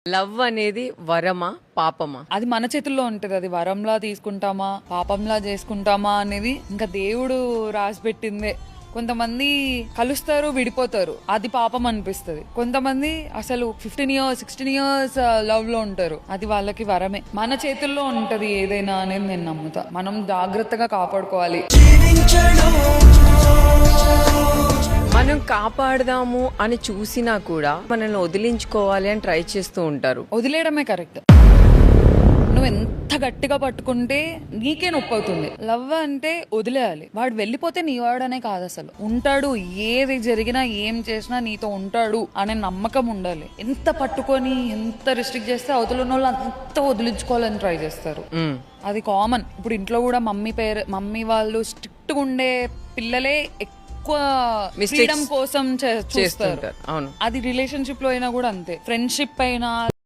Love అనేది వరమా పాపమా? అది మన చేతుల్లో ఉంటది. అది వరంలా తీసుకుంటామా పాపంలా చేసుకుంటామా అనేది ఇంకా దేవుడు రాసి పెట్టిందే. కొంతమంది కలుస్తారు, విడిపోతారు, అది పాపం అనిపిస్తుంది. కొంతమంది అసలు 15 years 16 years లవ్ లో ఉంటారు, అది వాళ్ళకి వరమే. మన చేతుల్లో ఉంటది ఏదైనా అనేది నేను నమ్ముతా. మనం జాగ్రత్తగా కాపాడుకోవాలి. మనం కాపాడదాము అని చూసినా కూడా మనల్ని వదిలించుకోవాలి అని ట్రై చేస్తూ ఉంటారు. వదిలేయడమే కరెక్ట్. నువ్వు ఎంత గట్టిగా పట్టుకుంటే నీకే నొప్పి అవుతుంది. లవ్ అంటే వదిలేయాలి. వాడు వెళ్ళిపోతే నీ వాడనే కాదు, అసలు ఉంటాడు. ఏది జరిగినా ఏం చేసినా నీతో ఉంటాడు అనే నమ్మకం ఉండాలి. ఎంత పట్టుకొని ఎంత రిస్ట్రిక్ట్ చేస్తే అవతల ఉన్న వాళ్ళు అంత వదిలించుకోవాలని ట్రై చేస్తారు. అది కామన్. ఇప్పుడు ఇంట్లో కూడా మమ్మీ వాళ్ళు స్ట్రిక్ట్ గా ఉండే పిల్లలే ఎక్కువ ఫ్రీడమ్ కోసం చేస్తారు. అవును, అది రిలేషన్షిప్ లో అయినా కూడా అంతే, ఫ్రెండ్షిప్ అయినా